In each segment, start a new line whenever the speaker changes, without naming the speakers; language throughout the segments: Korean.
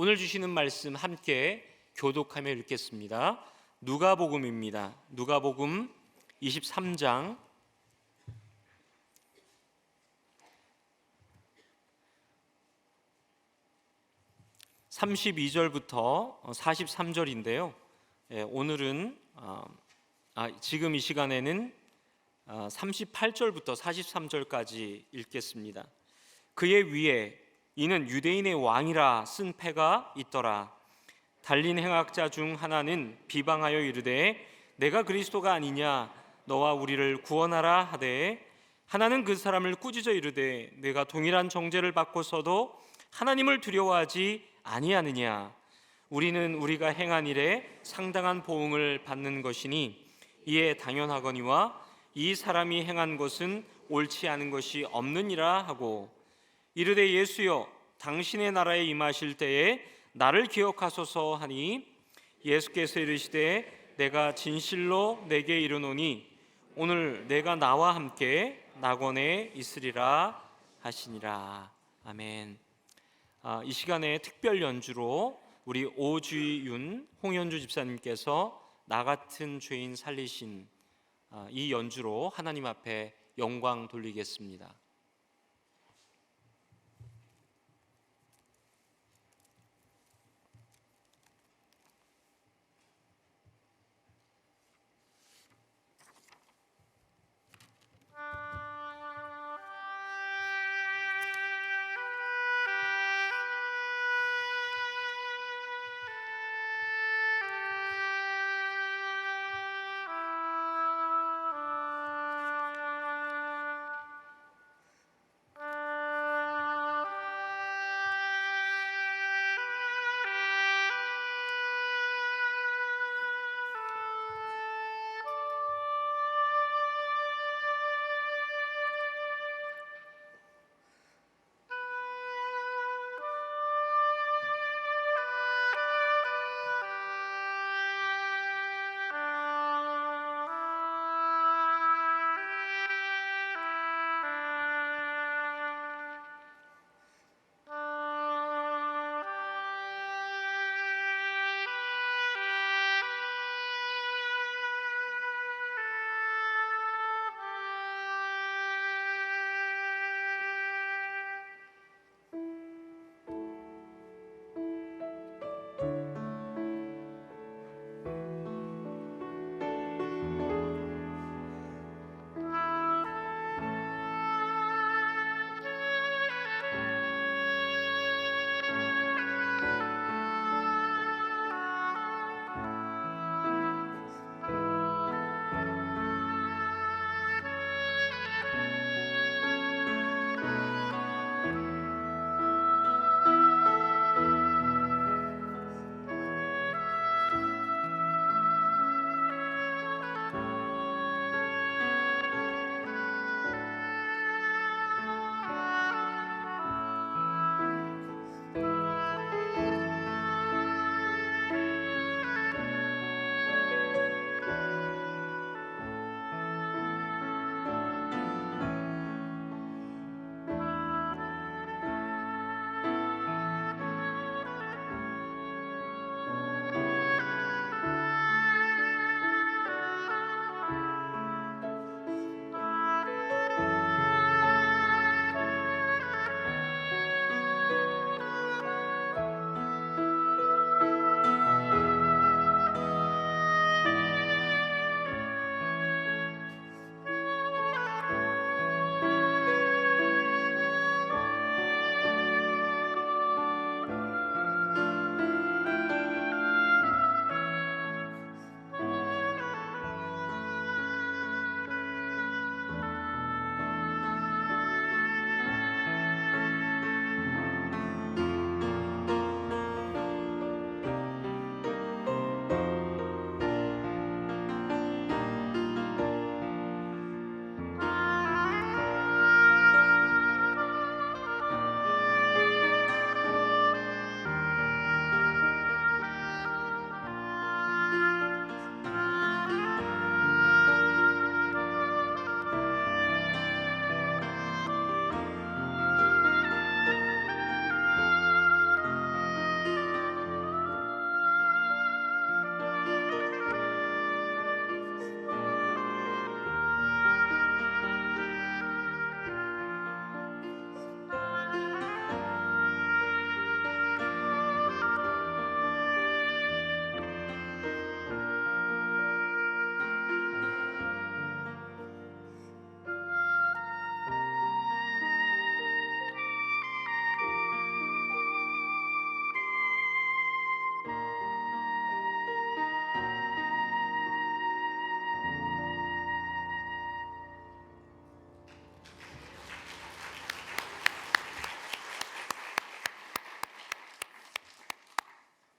오늘 주시는 말씀 함께 교독하며 읽겠습니다. 누가복음입니다. 누가복음 23장 32절부터 43절인데요. 오늘은 지금 이 시간에는 38절부터 43절까지 읽겠습니다. 그의 위에 이는 유대인의 왕이라 쓴 패가 있더라. 달린 행악자 중 하나는 비방하여 이르되 내가 그리스도가 아니냐 너와 우리를 구원하라 하되, 하나는 그 사람을 꾸짖어 이르되 내가 동일한 정죄를 받고서도 하나님을 두려워하지 아니하느냐. 우리는 우리가 행한 일에 상당한 보응을 받는 것이니 이에 당연하거니와 이 사람이 행한 것은 옳지 않은 것이 없느니라 하고, 이르되 예수여 당신의 나라에 임하실 때에 나를 기억하소서 하니, 예수께서 이르시되 내가 진실로 내게 이르노니 오늘 내가 나와 함께 낙원에 있으리라 하시니라. 아멘. 이 시간에 특별 연주로 우리 오주윤 홍현주 집사님께서 나 같은 죄인 살리신 이 연주로 하나님 앞에 영광 돌리겠습니다.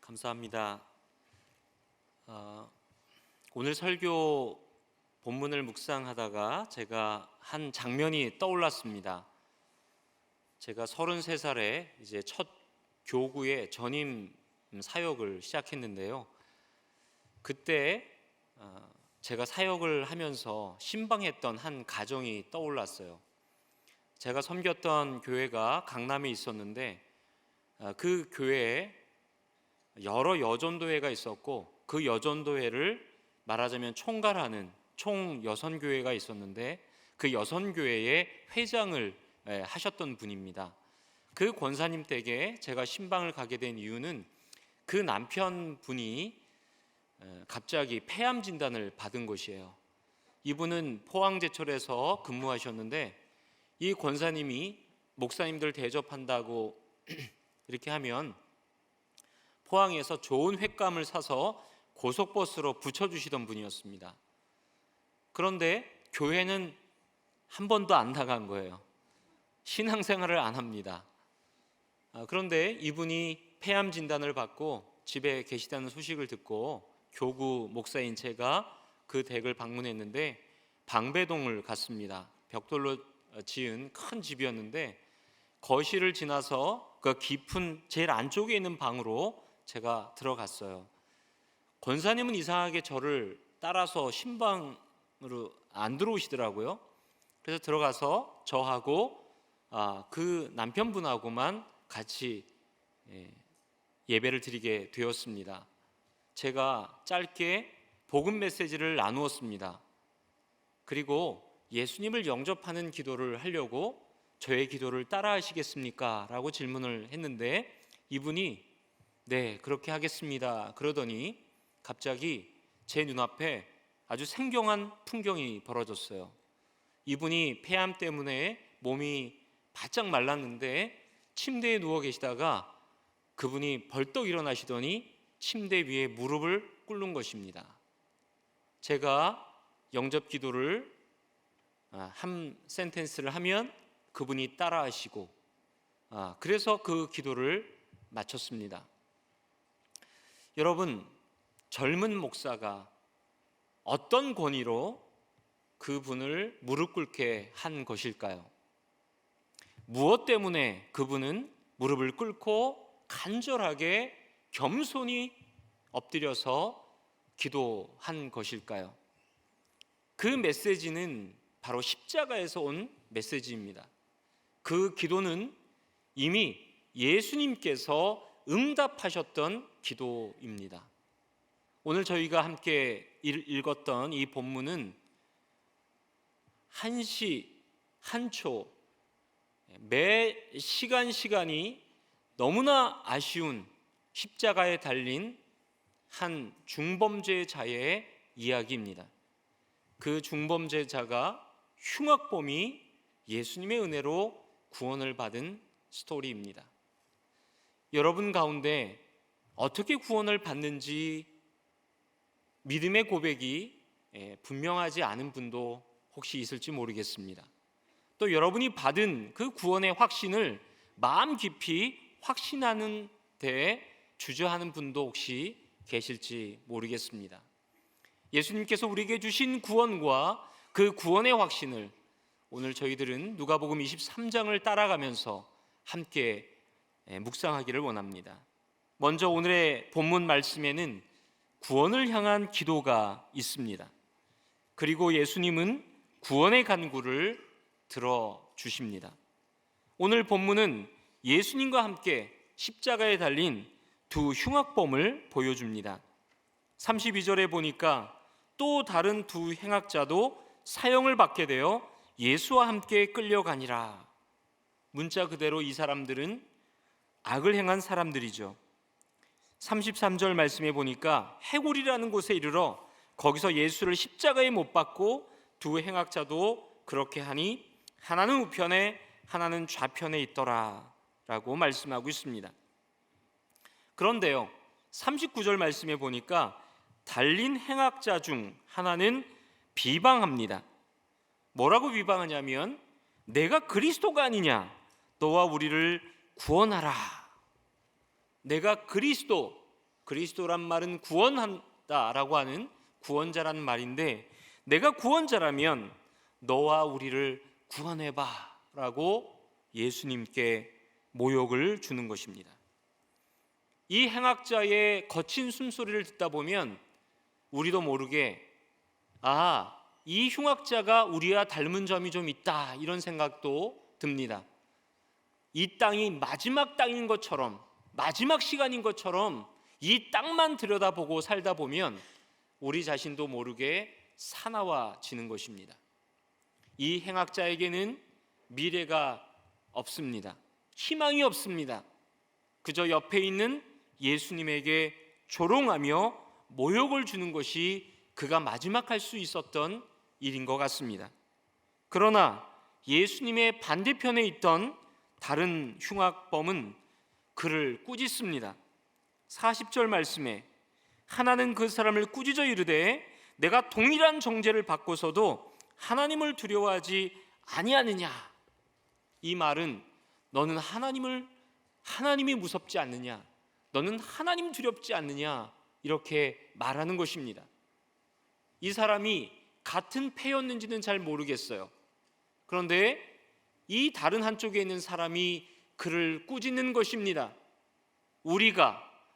감사합니다. 오늘 설교 본문을 묵상하다가 제가 한 장면이 떠올랐습니다. 제가 33살에 이제 첫 교구의 전임 사역을 시작했는데요. 그때 제가 사역을 하면서 신방했던 한 가정이 떠올랐어요. 제가 섬겼던 교회가 강남에 있었는데 그 교회에 여러 여전도회가 있었고 그 여전도회를 말하자면 총괄하는 총여선교회가 있었는데 그 여선교회의 회장을 하셨던 분입니다. 그 권사님 댁에 제가 신방을 가게 된 이유는 그 남편분이 갑자기 폐암 진단을 받은 것이에요. 이분은 포항제철에서 근무하셨는데 이 권사님이 목사님들 대접한다고 이렇게 하면 포항에서 좋은 횟감을 사서 고속버스로 붙여주시던 분이었습니다. 그런데 교회는 한 번도 안 나간 거예요. 신앙생활을 안 합니다. 그런데 이분이 폐암 진단을 받고 집에 계시다는 소식을 듣고 교구 목사인 제가 그 댁을 방문했는데 방배동을 갔습니다. 벽돌로 지은 큰 집이었는데 거실을 지나서 그 깊은 제일 안쪽에 있는 방으로 제가 들어갔어요. 권사님은 이상하게 저를 따라서 신방으로 안 들어오시더라고요. 그래서 들어가서 저하고 그 남편분하고만 같이 예배를 드리게 되었습니다. 제가 짧게 복음 메시지를 나누었습니다. 그리고 예수님을 영접하는 기도를 하려고 저의 기도를 따라 하시겠습니까? 라고 질문을 했는데 이분이 네, 그렇게 하겠습니다. 그러더니 갑자기 제 눈앞에 아주 생경한 풍경이 벌어졌어요. 이분이 폐암 때문에 몸이 바짝 말랐는데 침대에 누워 계시다가 그분이 벌떡 일어나시더니 침대 위에 무릎을 꿇는 것입니다. 제가 영접 기도를 한 센텐스를 하면 그분이 따라 하시고 그래서 그 기도를 마쳤습니다. 여러분, 젊은 목사가 어떤 권위로 그분을 무릎 꿇게 한 것일까요? 무엇 때문에 그분은 무릎을 꿇고 간절하게 겸손히 엎드려서 기도한 것일까요? 그 메시지는 바로 십자가에서 온 메시지입니다. 그 기도는 이미 예수님께서 응답하셨던 기도입니다. 오늘 저희가 함께 읽었던 이 본문은 한 시, 한 초, 매 시간이 너무나 아쉬운 십자가에 달린 한 중범죄자의 이야기입니다. 그 중범죄자가 흉악범이 예수님의 은혜로 구원을 받은 스토리입니다. 여러분 가운데 어떻게 구원을 받는지 믿음의 고백이 분명하지 않은 분도 혹시 있을지 모르겠습니다. 또 여러분이 받은 그 구원의 확신을 마음 깊이 확신하는 데 주저하는 분도 혹시 계실지 모르겠습니다. 예수님께서 우리에게 주신 구원과 그 구원의 확신을 오늘 저희들은 누가복음 23장을 따라가면서 함께 묵상하기를 원합니다. 먼저 오늘의 본문 말씀에는 구원을 향한 기도가 있습니다. 그리고 예수님은 구원의 간구를 들어주십니다. 오늘 본문은 예수님과 함께 십자가에 달린 두 흉악범을 보여줍니다. 32절에 보니까 또 다른 두 행악자도 사형을 받게 되어 예수와 함께 끌려가니라. 문자 그대로 이 사람들은 악을 행한 사람들이죠. 33절 말씀에 보니까 해골이라는 곳에 이르러 거기서 예수를 십자가에 못 박고 두 행악자도 그렇게 하니 하나는 우편에 하나는 좌편에 있더라 라고 말씀하고 있습니다. 그런데요, 39절 말씀에 보니까 달린 행악자 중 하나는 비방합니다. 뭐라고 비방하냐면 내가 그리스도가 아니냐, 너와 우리를 구원하라. 내가 그리스도, 그리스도란 말은 구원한다라고 하는 구원자라는 말인데, 내가 구원자라면 너와 우리를 구원해봐라고 예수님께 모욕을 주는 것입니다. 이 행악자의 거친 숨소리를 듣다 보면 우리도 모르게 이 흉악자가 우리와 닮은 점이 좀 있다, 이런 생각도 듭니다. 이 땅이 마지막 땅인 것처럼, 마지막 시간인 것처럼 이 땅만 들여다보고 살다 보면 우리 자신도 모르게 사나워지는 것입니다. 이 행악자에게는 미래가 없습니다. 희망이 없습니다. 그저 옆에 있는 예수님에게 조롱하며 모욕을 주는 것이 그가 마지막 할 수 있었던 일인 것 같습니다. 그러나 예수님의 반대편에 있던 다른 흉악범은 그를 꾸짖습니다. 40절 말씀에 하나는 그 사람을 꾸짖어 이르되 내가 동일한 정죄를 받고서도 하나님을 두려워하지 아니하느냐. 이 말은 너는 하나님이 무섭지 않느냐, 너는 하나님 두렵지 않느냐, 이렇게 말하는 것입니다. 이 사람이 같은 패였는지는 잘 모르겠어요. 그런데 이 다른 한쪽에 있는 사람이 그를 꾸짖는 것입니다.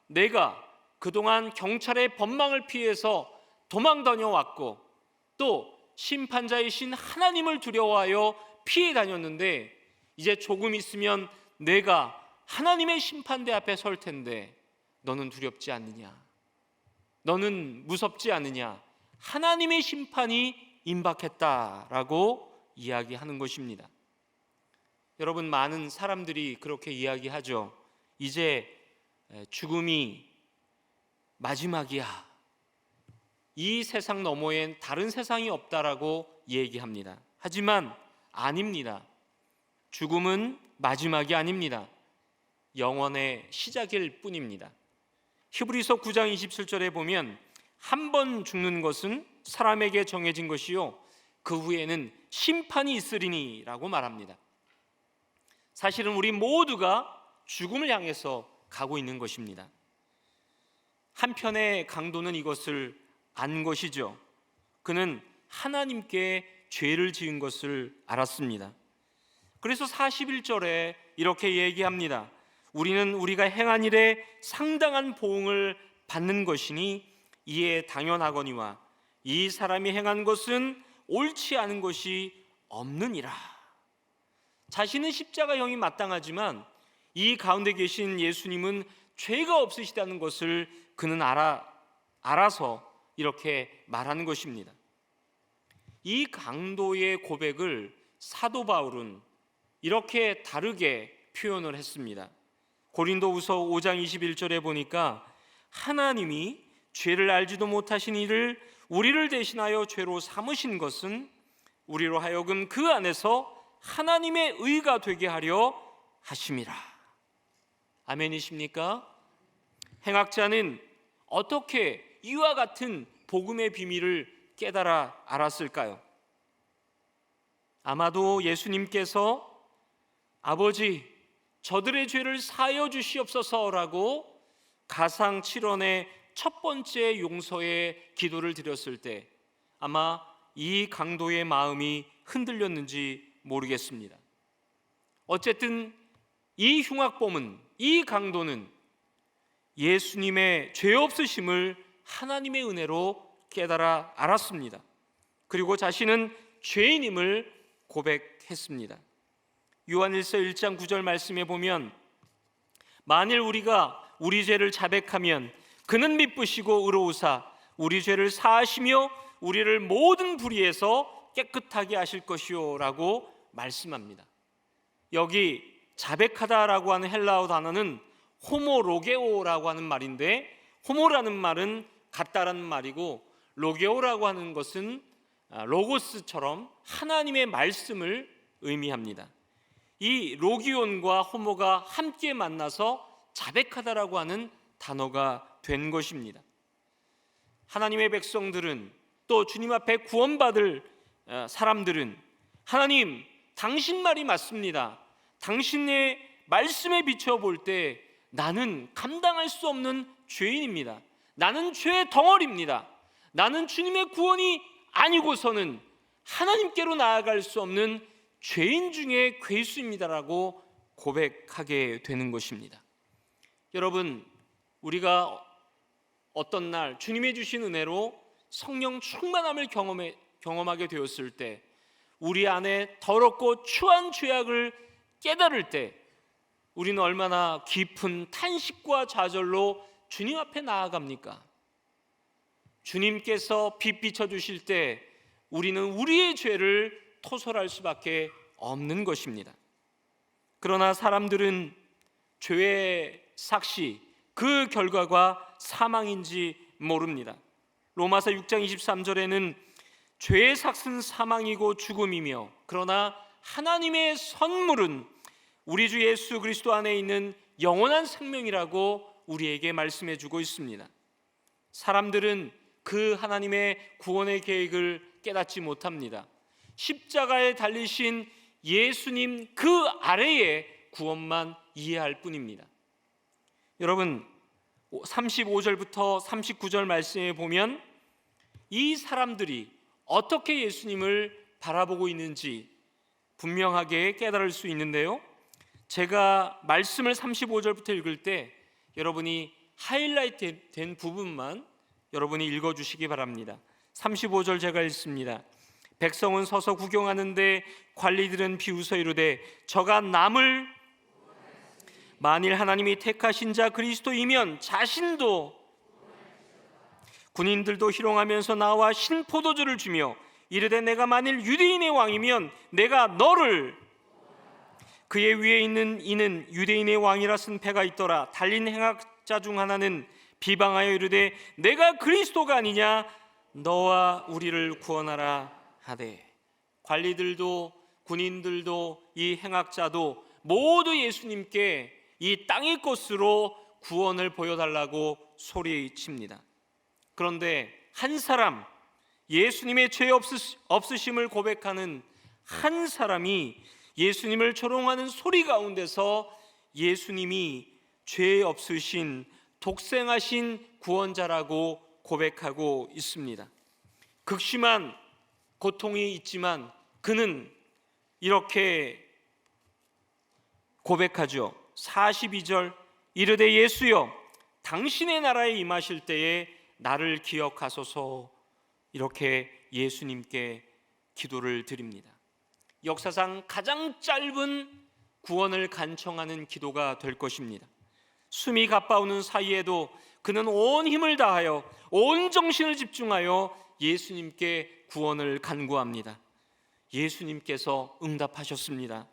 내가 그동안 경찰의 법망을 피해서 도망 다녀왔고 또 심판자이신 하나님을 두려워하여 피해 다녔는데 이제 조금 있으면 내가 하나님의 심판대 앞에 설 텐데 너는 두렵지 않느냐, 너는 무섭지 않느냐, 하나님의 심판이 임박했다라고 이야기하는 것입니다. 여러분, 많은 사람들이 그렇게 이야기하죠. 이제 죽음이 마지막이야, 이 세상 너머엔 다른 세상이 없다라고 얘기합니다. 하지만 아닙니다. 죽음은 마지막이 아닙니다. 영원의 시작일 뿐입니다. 히브리서 9장 27절에 보면 한 번 죽는 것은 사람에게 정해진 것이요 그 후에는 심판이 있으리니 라고 말합니다. 사실은 우리 모두가 죽음을 향해서 가고 있는 것입니다. 한편의 강도는 이것을 안 것이죠. 그는 하나님께 죄를 지은 것을 알았습니다. 그래서 41절에 이렇게 얘기합니다. 우리는 우리가 행한 일에 상당한 보응을 받는 것이니 이에 당연하거니와 이 사람이 행한 것은 옳지 않은 것이 없느니라. 자신은 십자가형이 마땅하지만 이 가운데 계신 예수님은 죄가 없으시다는 것을 그는 알아서 이렇게 말하는 것입니다. 이 강도의 고백을 사도 바울은 이렇게 다르게 표현을 했습니다. 고린도후서 5장 21절에 보니까 하나님이 죄를 알지도 못하신 이를 우리를 대신하여 죄로 삼으신 것은 우리로 하여금 그 안에서 하나님의 의가 되게 하려 하심이라. 아멘이십니까? 행악자는 어떻게 이와 같은 복음의 비밀을 깨달아 알았을까요? 아마도 예수님께서 아버지, 저들의 죄를 사하여 주시옵소서라고 가상 7원의 첫 번째 용서의 기도를 드렸을 때 아마 이 강도의 마음이 흔들렸는지 모르겠습니다. 어쨌든 이 흉악범은, 이 강도는 예수님의 죄 없으심을 하나님의 은혜로 깨달아 알았습니다. 그리고 자신은 죄인임을 고백했습니다. 요한일서 1장 9절 말씀에 보면 만일 우리가 우리 죄를 자백하면 그는 미쁘시고 의로우사 우리 죄를 사하시며 우리를 모든 불의에서 깨끗하게 하실 것이요 라고 말씀합니다. 여기 자백하다라고 하는 헬라어 단어는 호모로게오라고 하는 말인데, 호모라는 말은 같다라는 말이고 로게오라고 하는 것은 로고스처럼 하나님의 말씀을 의미합니다. 이 로기온과 호모가 함께 만나서 자백하다라고 하는 단어가 된 것입니다. 하나님의 백성들은 또 주님 앞에 구원받을 사람들은 하나님, 당신 말이 맞습니다. 당신의 말씀에 비춰볼 때 나는 감당할 수 없는 죄인입니다. 나는 죄의 덩어리입니다. 나는 주님의 구원이 아니고서는 하나님께로 나아갈 수 없는 죄인 중에 괴수입니다라고 고백하게 되는 것입니다. 여러분, 우리가 어떤 날 주님의 주신 은혜로 성령 충만함을 경험하게 되었을 때, 우리 안에 더럽고 추한 죄악을 깨달을 때 우리는 얼마나 깊은 탄식과 좌절로 주님 앞에 나아갑니까? 주님께서 빛 비춰주실 때 우리는 우리의 죄를 토설할 수밖에 없는 것입니다. 그러나 사람들은 죄의 삭시, 그 결과가 사망인지 모릅니다. 로마서 6장 23절에는 죄의 삭은 사망이고 죽음이며 그러나 하나님의 선물은 우리 주 예수 그리스도 안에 있는 영원한 생명이라고 우리에게 말씀해 주고 있습니다. 사람들은 그 하나님의 구원의 계획을 깨닫지 못합니다. 십자가에 달리신 예수님 그 아래의 구원만 이해할 뿐입니다. 여러분, 35절부터 39절 말씀에 보면 이 사람들이 어떻게 예수님을 바라보고 있는지 분명하게 깨달을 수 있는데요, 제가 말씀을 35절부터 읽을 때 여러분이 하이라이트 된 부분만 여러분이 읽어주시기 바랍니다. 35절 제가 읽습니다. 백성은 서서 구경하는데 관리들은 비웃어 이르되 저가 남을, 만일 하나님이 택하신 자 그리스도이면 자신도, 군인들도 희롱하면서 나와 신포도주를 주며 이르되 내가 만일 유대인의 왕이면 내가 너를, 그의 위에 있는 이는 유대인의 왕이라 쓴 패가 있더라. 달린 행악자 중 하나는 비방하여 이르되 내가 그리스도가 아니냐, 너와 우리를 구원하라 하되, 관리들도 군인들도 이 행악자도 모두 예수님께 이 땅의 것으로 구원을 보여달라고 소리칩니다. 그런데 한 사람, 예수님의 죄 없으심을 고백하는 한 사람이 예수님을 조롱하는 소리 가운데서 예수님이 죄 없으신 독생하신 구원자라고 고백하고 있습니다. 극심한 고통이 있지만 그는 이렇게 고백하죠. 42절, 이르되 예수여 당신의 나라에 임하실 때에 나를 기억하소서, 이렇게 예수님께 기도를 드립니다. 역사상 가장 짧은 구원을 간청하는 기도가 될 것입니다. 숨이 가빠오는 사이에도 그는 온 힘을 다하여 온 정신을 집중하여 예수님께 구원을 간구합니다. 예수님께서 응답하셨습니다.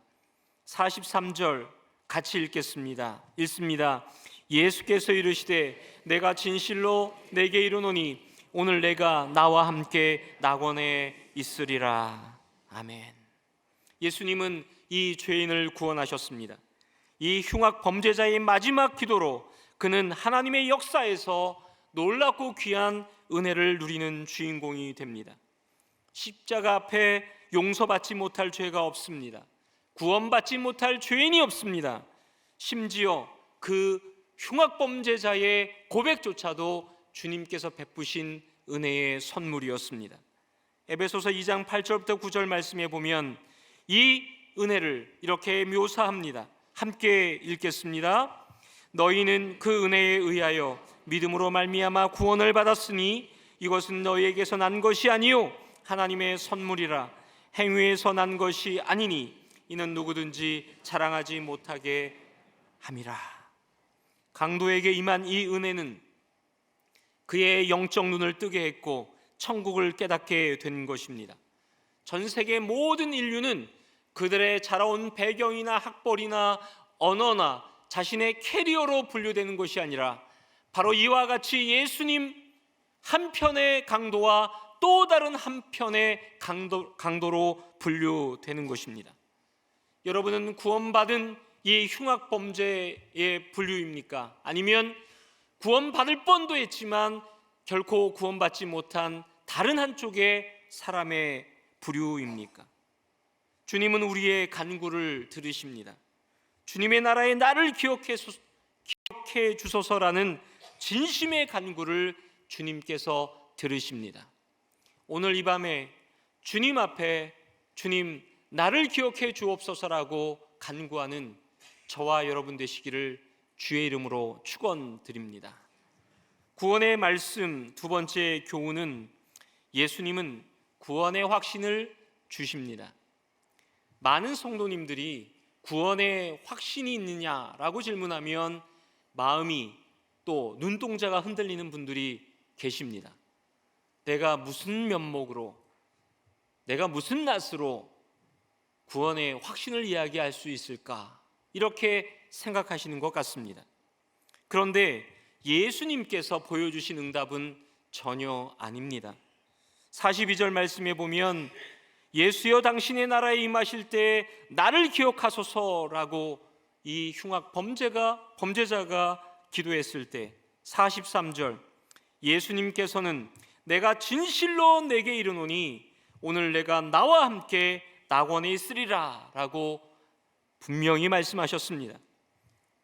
43절 같이 읽겠습니다. 읽습니다. 예수께서 이르시되 내가 진실로 내게 이르노니 오늘 내가 나와 함께 낙원에 있으리라. 아멘. 예수님은 이 죄인을 구원하셨습니다. 이 흉악 범죄자의 마지막 기도로 그는 하나님의 역사에서 놀랍고 귀한 은혜를 누리는 주인공이 됩니다. 십자가 앞에 용서받지 못할 죄가 없습니다. 구원받지 못할 죄인이 없습니다. 심지어 그 흉악 범죄자의 고백조차도 주님께서 베푸신 은혜의 선물이었습니다. 에베소서 2장 8절부터 9절 말씀에 보면 이 은혜를 이렇게 묘사합니다. 함께 읽겠습니다. 너희는 그 은혜에 의하여 믿음으로 말미암아 구원을 받았으니 이것은 너희에게서 난 것이 아니요 하나님의 선물이라. 행위에서 난 것이 아니니 이는 누구든지 자랑하지 못하게 함이라. 강도에게 임한 이 은혜는 그의 영적 눈을 뜨게 했고 천국을 깨닫게 된 것입니다. 전 세계 모든 인류는 그들의 자라온 배경이나 학벌이나 언어나 자신의 캐리어로 분류되는 것이 아니라 바로 이와 같이 예수님 한편의 강도와 또 다른 한편의 강도로 분류되는 것입니다. 여러분은 구원받은 이 흉악 범죄의 분류입니까? 아니면 구원받을 뻔도 했지만 결코 구원받지 못한 다른 한쪽의 사람의 부류입니까? 주님은 우리의 간구를 들으십니다. 주님의 나라에 나를 기억해 기억해 주소서라는 진심의 간구를 주님께서 들으십니다. 오늘 이 밤에 주님 앞에 주님 나를 기억해 주옵소서라고 간구하는 저와 여러분 되시기를 주의 이름으로 축원드립니다. 구원의 말씀 두 번째 교훈은 예수님은 구원의 확신을 주십니다. 많은 성도님들이 구원의 확신이 있느냐라고 질문하면 마음이 또 눈동자가 흔들리는 분들이 계십니다. 내가 무슨 면목으로, 내가 무슨 낯으로 구원의 확신을 이야기할 수 있을까? 이렇게 생각하시는 것 같습니다. 그런데 예수님께서 보여주신 응답은 전혀 아닙니다. 42절 말씀에 보면 예수여 당신의 나라에 임하실 때 나를 기억하소서라고 이 흉악 범죄자가 기도했을 때 43절 예수님께서는 내가 진실로 내게 이르노니 오늘 내가 나와 함께 낙원에 있으리라 라고 분명히 말씀하셨습니다.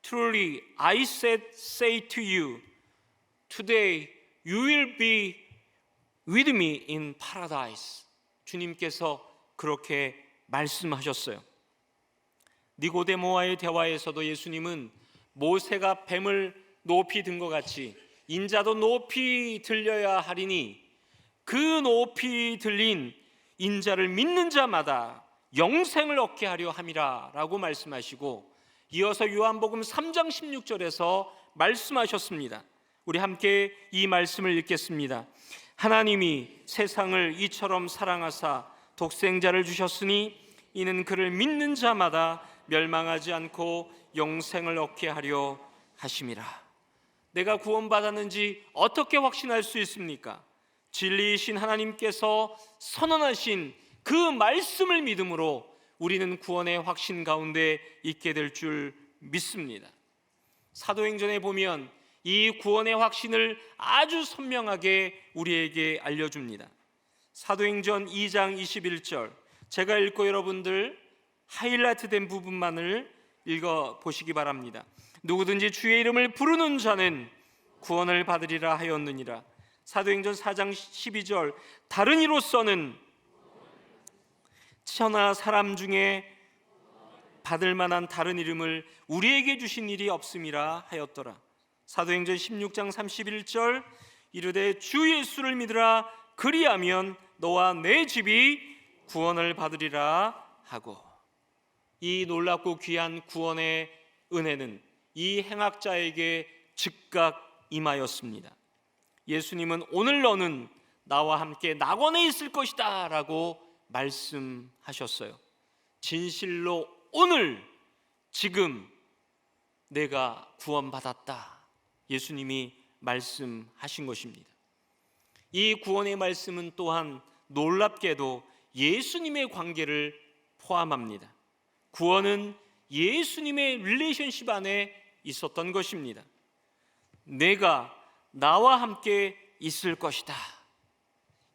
Truly I say to you today you will be with me in paradise. 주님께서 그렇게 말씀하셨어요. 니고데모와의 대화에서도 예수님은 모세가 뱀을 높이 든 것 같이 인자도 높이 들려야 하리니 그 높이 들린 인자를 믿는 자마다 영생을 얻게 하려 함이라 라고 말씀하시고 이어서 요한복음 3장 16절에서 말씀하셨습니다. 우리 함께 이 말씀을 읽겠습니다. 하나님이 세상을 이처럼 사랑하사 독생자를 주셨으니 이는 그를 믿는 자마다 멸망하지 않고 영생을 얻게 하려 하심이라. 내가 구원받았는지 어떻게 확신할 수 있습니까? 진리이신 하나님께서 선언하신 그 말씀을 믿음으로 우리는 구원의 확신 가운데 있게 될 줄 믿습니다. 사도행전에 보면 이 구원의 확신을 아주 선명하게 우리에게 알려줍니다. 사도행전 2장 21절 제가 읽고 여러분들 하이라이트 된 부분만을 읽어보시기 바랍니다. 누구든지 주의 이름을 부르는 자는 구원을 받으리라 하였느니라. 사도행전 4장 12절 다른 이로서는 천하 사람 중에 받을 만한 다른 이름을 우리에게 주신 일이 없음이라 하였더라. 사도행전 16장 31절 이르되 주 예수를 믿으라 그리하면 너와 내 집이 구원을 받으리라 하고, 이 놀랍고 귀한 구원의 은혜는 이 행악자에게 즉각 임하였습니다. 예수님은 오늘 너는 나와 함께 낙원에 있을 것이다 라고 말씀하셨어요. 진실로 오늘 지금 내가 구원받았다, 예수님이 말씀하신 것입니다. 이 구원의 말씀은 또한 놀랍게도 예수님의 관계를 포함합니다. 구원은 예수님의 릴레이션십 안에 있었던 것입니다. 내가 나와 함께 있을 것이다.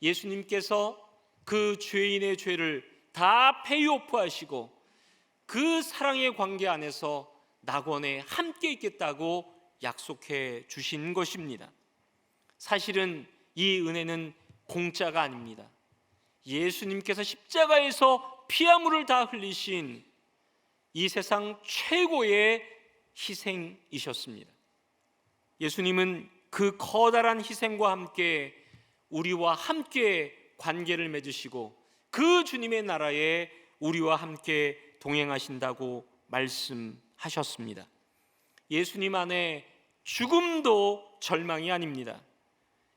예수님께서 그 죄인의 죄를 다 페이오프 하시고 그 사랑의 관계 안에서 낙원에 함께 있겠다고 약속해 주신 것입니다. 사실은 이 은혜는 공짜가 아닙니다. 예수님께서 십자가에서 피아물을 다 흘리신 이 세상 최고의 희생이셨습니다. 예수님은 그 커다란 희생과 함께 우리와 함께 관계를 맺으시고 그 주님의 나라에 우리와 함께 동행하신다고 말씀하셨습니다. 예수님 안에 죽음도 절망이 아닙니다.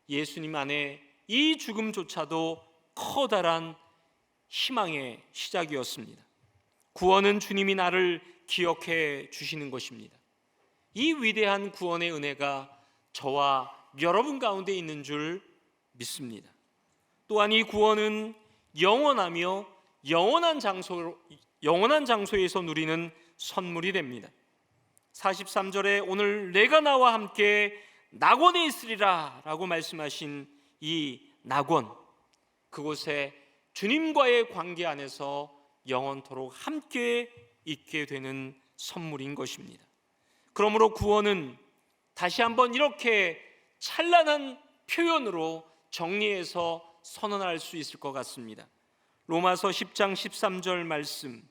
예수님 안에 이 죽음조차도 커다란 희망의 시작이었습니다. 구원은 주님이 나를 기억해 주시는 것입니다. 이 위대한 구원의 은혜가 저와 여러분 가운데 있는 줄 믿습니다. 또한 이 구원은 영원하며 영원한 장소에서 누리는 선물이 됩니다. 43절에 오늘 내가 나와 함께 낙원에 있으리라 라고 말씀하신 이 낙원, 그곳에 주님과의 관계 안에서 영원토록 함께 있게 되는 선물인 것입니다. 그러므로 구원은 다시 한번 이렇게 찬란한 표현으로 정리해서 선언할 수 있을 것 같습니다. 로마서 10장 13절 말씀,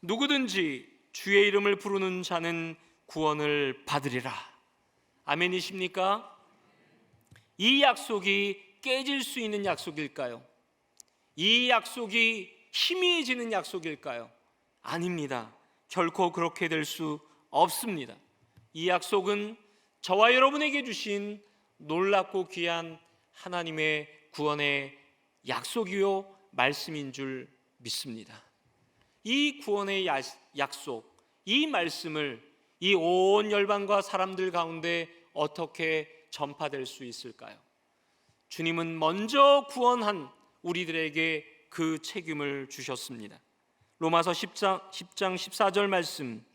누구든지 주의 이름을 부르는 자는 구원을 받으리라. 아멘이십니까? 이 약속이 깨질 수 있는 약속일까요? 이 약속이 희미해지는 약속일까요? 아닙니다. 결코 그렇게 될 수 없습니다. 이 약속은 저와 여러분에게 주신 놀랍고 귀한 하나님의 구원의 약속이요 말씀인 줄 믿습니다. 이 구원의 약속, 이 말씀을 이 온 열방과 사람들 가운데 어떻게 전파될 수 있을까요? 주님은 먼저 구원한 우리들에게 그 책임을 주셨습니다. 로마서 10장 14절 말씀,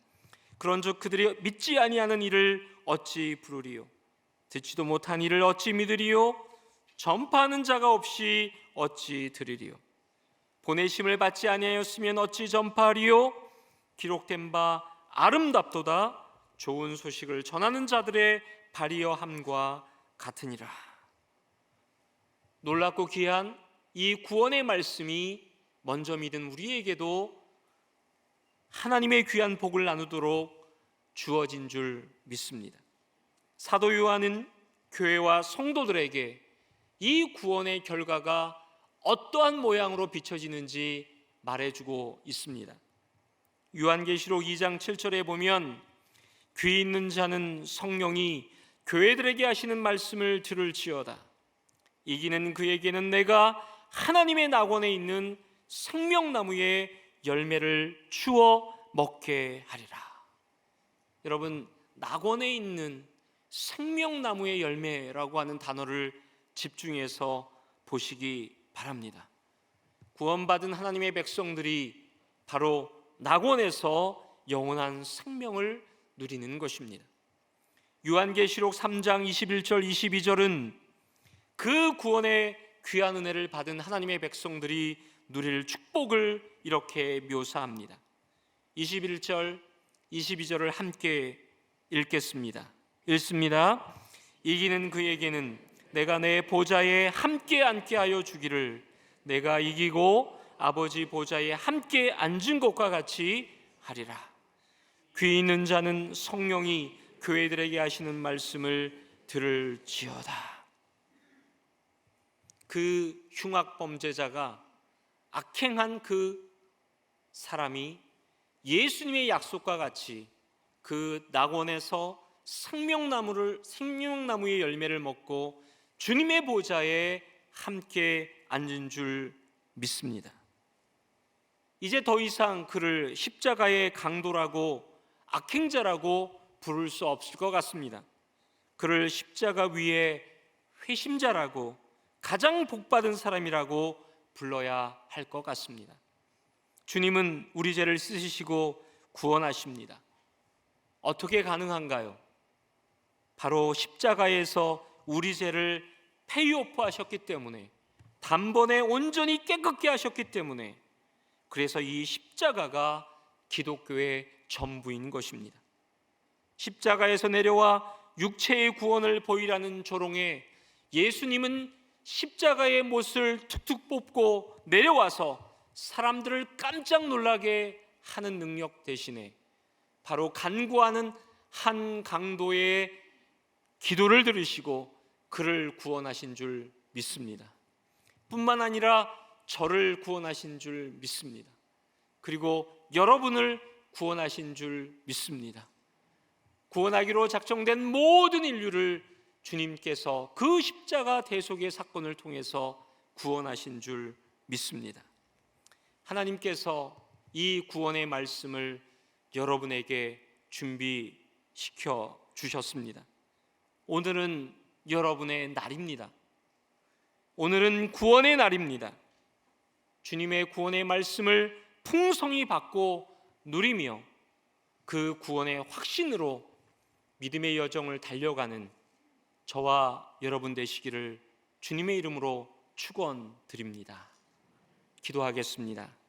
그런즉 그들이 믿지 아니하는 이를 어찌 부르리요? 듣지도 못한 이를 어찌 믿으리요? 전파하는 자가 없이 어찌 들으리요? 보내심을 받지 아니하였으면 어찌 전파하리요? 기록된 바 아름답도다 좋은 소식을 전하는 자들의 발이여 함과 같으니라. 놀랍고 귀한 이 구원의 말씀이 먼저 믿은 우리에게도 하나님의 귀한 복을 나누도록 주어진 줄 믿습니다. 사도 요한은 교회와 성도들에게 이 구원의 결과가 어떠한 모양으로 비춰지는지 말해주고 있습니다. 요한계시록 2장 7절에 보면 귀 있는 자는 성령이 교회들에게 하시는 말씀을 들을지어다. 이기는 그에게는 내가 하나님의 낙원에 있는 생명나무의 열매를 주어 먹게 하리라. 여러분, 낙원에 있는 생명나무의 열매라고 하는 단어를 집중해서 보시기 바랍니다. 구원받은 하나님의 백성들이 바로 낙원에서 영원한 생명을 누리는 것입니다. 요한계시록 3장 21절 22절은 그 구원의 귀한 은혜를 받은 하나님의 백성들이 누릴 축복을 이렇게 묘사합니다. 21절 22절을 함께 읽겠습니다. 읽습니다. 이기는 그에게는 내가 내 보좌에 함께 앉게 하여 주기를, 내가 이기고 아버지 보좌에 함께 앉은 것과 같이 하리라. 귀 있는 자는 성령이 교회들에게 하시는 말씀을 들을지어다. 그 흉악범죄자가, 악행한 그 사람이 예수님의 약속과 같이 그 낙원에서 생명나무의 열매를 먹고 주님의 보좌에 함께 앉은 줄 믿습니다. 이제 더 이상 그를 십자가의 강도라고, 악행자라고 부를 수 없을 것 같습니다. 그를 십자가 위에 회심자라고, 가장 복받은 사람이라고 불러야 할 것 같습니다. 주님은 우리 죄를 씻으시고 구원하십니다. 어떻게 가능한가요? 바로 십자가에서 우리 죄를 페이오프하셨기 때문에, 단번에 온전히 깨끗게 하셨기 때문에, 그래서 이 십자가가 기독교의 전부인 것입니다. 십자가에서 내려와 육체의 구원을 보이라는 조롱에 예수님은 십자가의 못을 툭툭 뽑고 내려와서 사람들을 깜짝 놀라게 하는 능력 대신에 바로 간구하는 한 강도의 기도를 들으시고 그를 구원하신 줄 믿습니다. 뿐만 아니라 저를 구원하신 줄 믿습니다. 그리고 여러분을 구원하신 줄 믿습니다. 구원하기로 작정된 모든 인류를 주님께서 그 십자가 대속의 사건을 통해서 구원하신 줄 믿습니다. 하나님께서 이 구원의 말씀을 여러분에게 준비시켜 주셨습니다. 오늘은 여러분의 날입니다. 오늘은 구원의 날입니다. 주님의 구원의 말씀을 풍성히 받고 누리며 그 구원의 확신으로 믿음의 여정을 달려가는 저와 여러분 되시기를 주님의 이름으로 축원드립니다. 기도하겠습니다.